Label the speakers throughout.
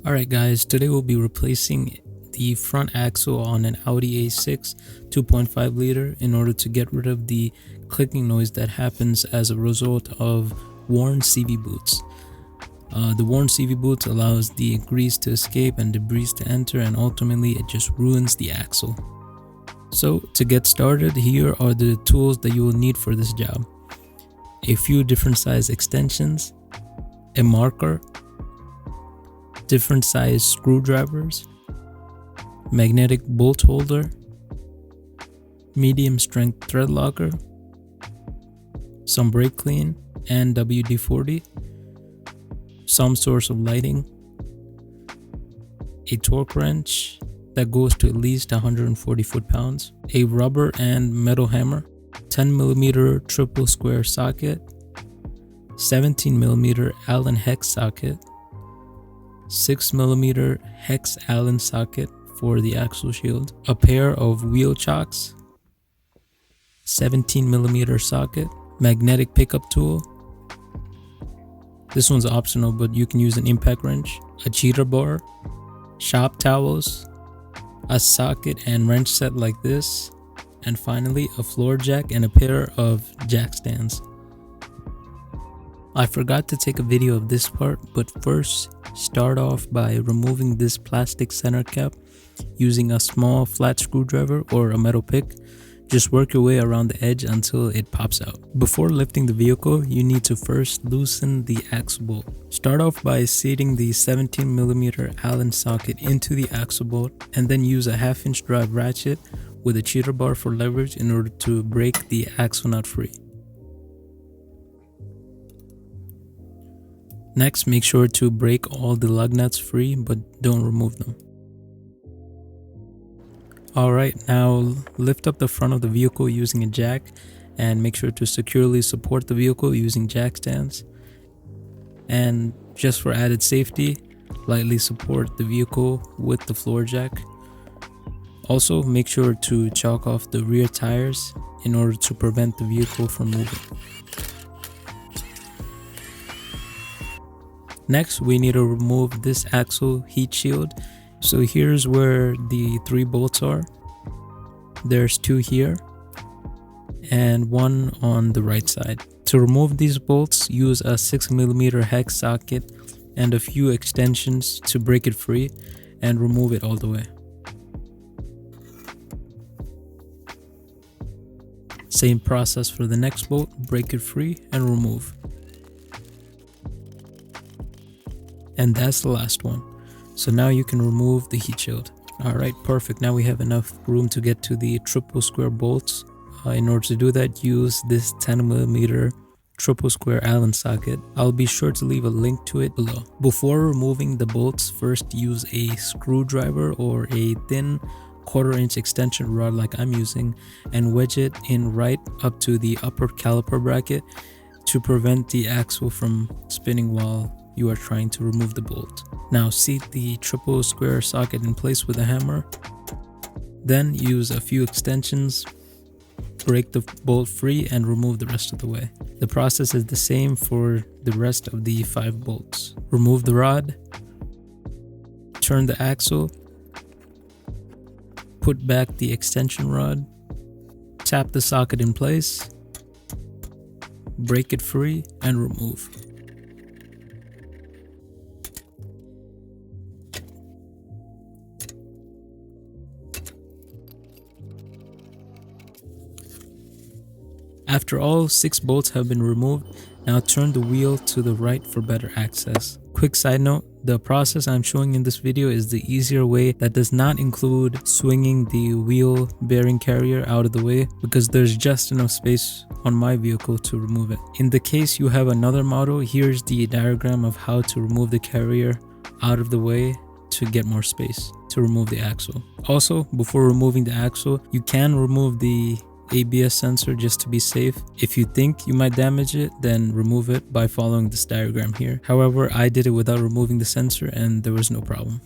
Speaker 1: Alright guys, today we'll be replacing the front axle on an Audi A6 2.5 liter in order to get rid of the clicking noise that happens as a result of worn CV boots. The worn CV boots allows the grease to escape and debris to enter, and ultimately it just ruins the axle. So to get started, here are the tools that you will need for this job. A few different size extensions, a marker, different size screwdrivers, magnetic bolt holder, medium strength thread locker, some brake clean and WD-40, some source of lighting, a torque wrench that goes to at least 140 foot-pounds, a rubber and metal hammer, 10mm triple square socket, 17mm Allen hex socket, 6mm hex Allen socket for the axle shield, a pair of wheel chocks, 17mm socket, magnetic pickup tool. This one's optional, but you can use an impact wrench, a cheater bar, shop towels, a socket and wrench set like this, and finally a floor jack and a pair of jack stands. I forgot to take a video of this part, but first start off by removing this plastic center cap using a small flat screwdriver or a metal pick. Just work your way around the edge until it pops out. Before lifting the vehicle, you need to first loosen the axle bolt. Start off by seating the 17mm Allen socket into the axle bolt, and then use a 1/2" drive ratchet with a cheater bar for leverage in order to break the axle nut free. Next, make sure to break all the lug nuts free, but don't remove them. Alright, now lift up the front of the vehicle using a jack and make sure to securely support the vehicle using jack stands. And just for added safety, lightly support the vehicle with the floor jack. Also, make sure to chalk off the rear tires in order to prevent the vehicle from moving. Next, we need to remove this axle heat shield. So here's where the 3 bolts are. There's 2 here and 1 on the right side. To remove these bolts, use a 6mm hex socket and a few extensions to break it free and remove it all the way. Same process for the next bolt, break it free and remove. And that's the last one. So now you can remove the heat shield. Alright, perfect. Now we have enough room to get to the triple square bolts. In order to do that, use this 10mm triple square Allen socket. I'll be sure to leave a link to it below. Before removing the bolts, first use a screwdriver or a thin 1/4" extension rod like I'm using and wedge it in right up to the upper caliper bracket to prevent the axle from spinning while you are trying to remove the bolt. Now seat the triple square socket in place with a hammer. Then use a few extensions, break the bolt free and remove the rest of the way. The process is the same for the rest of the 5 bolts. Remove the rod, turn the axle, put back the extension rod, tap the socket in place, break it free and remove. After all 6 bolts have been removed, now turn the wheel to the right for better access. Quick side note, the process I'm showing in this video is the easier way that does not include swinging the wheel bearing carrier out of the way, because there's just enough space on my vehicle to remove it. In the case you have another model, here's the diagram of how to remove the carrier out of the way to get more space to remove the axle. Also, before removing the axle, you can remove the ABS sensor just to be safe. If you think you might damage it, then remove it by following this diagram here. However, I did it without removing the sensor and there was no problem.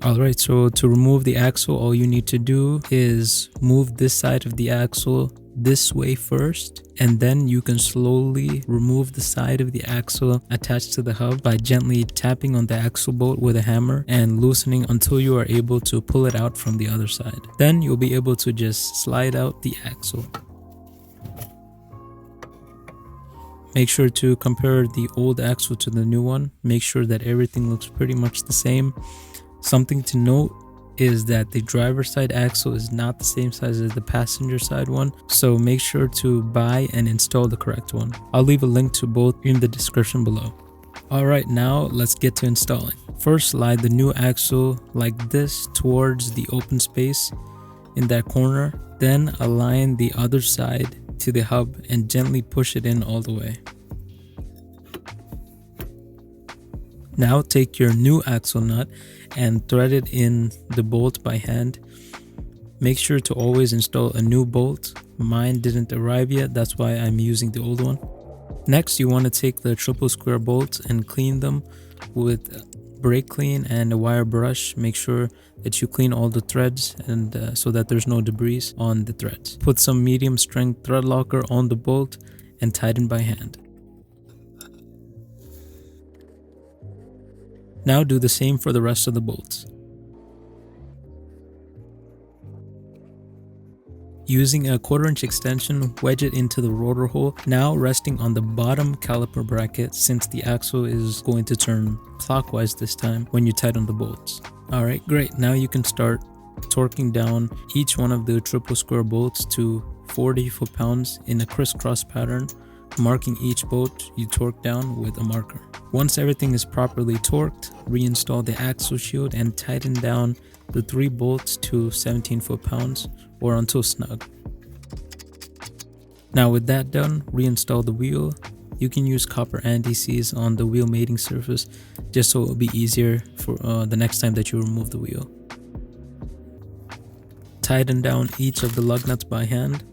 Speaker 1: Alright, so to remove the axle, all you need to do is move this side of the axle this way first, and then you can slowly remove the side of the axle attached to the hub by gently tapping on the axle bolt with a hammer and loosening until you are able to pull it out from the other side. Then you'll be able to just slide out the axle. Make sure to compare the old axle to the new one. Make sure that everything looks pretty much the same. Something to note is that the driver's side axle is not the same size as the passenger side one, so make sure to buy and install the correct one. I'll leave a link to both in the description below. Alright, now let's get to installing. First, slide the new axle like this towards the open space in that corner. Then align the other side to the hub and gently push it in all the way. Now take your new axle nut and thread it in the bolt by hand. Make sure to always install a new bolt. Mine didn't arrive yet, that's why I'm using the old one. Next, you want to take the triple square bolts and clean them with brake clean and a wire brush. Make sure that you clean all the threads and so that there's no debris on the threads. Put some medium strength thread locker on the bolt and tighten by hand. Now do the same for the rest of the bolts. Using a 1/4" extension, wedge it into the rotor hole, now resting on the bottom caliper bracket since the axle is going to turn clockwise this time when you tighten the bolts. Alright, great. Now you can start torquing down each one of the triple square bolts to 40 foot-pounds in a crisscross pattern, marking each bolt you torque down with a marker. Once everything is properly torqued, reinstall the axle shield and tighten down the 3 bolts to 17 foot-pounds or until snug. Now with that done, reinstall the wheel. You can use copper anti-seize on the wheel mating surface just so it will be easier for the next time that you remove the wheel. Tighten down each of the lug nuts by hand.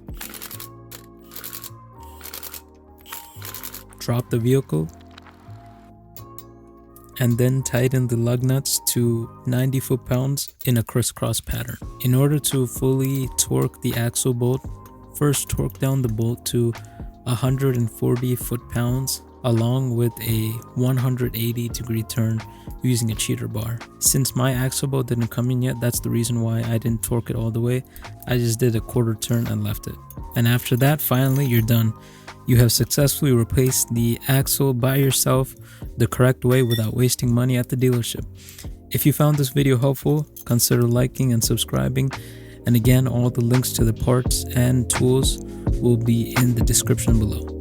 Speaker 1: Drop the vehicle and then tighten the lug nuts to 90 foot-pounds in a crisscross pattern. In order to fully torque the axle bolt, first torque down the bolt to 140 foot-pounds along with a 180-degree turn using a cheater bar. Since my axle bolt didn't come in yet, that's the reason why I didn't torque it all the way. I just did a 1/4 turn and left it. And after that, finally you're done. You have successfully replaced the axle by yourself the correct way without wasting money at the dealership. If you found this video helpful, consider liking and subscribing. And again, all the links to the parts and tools will be in the description below.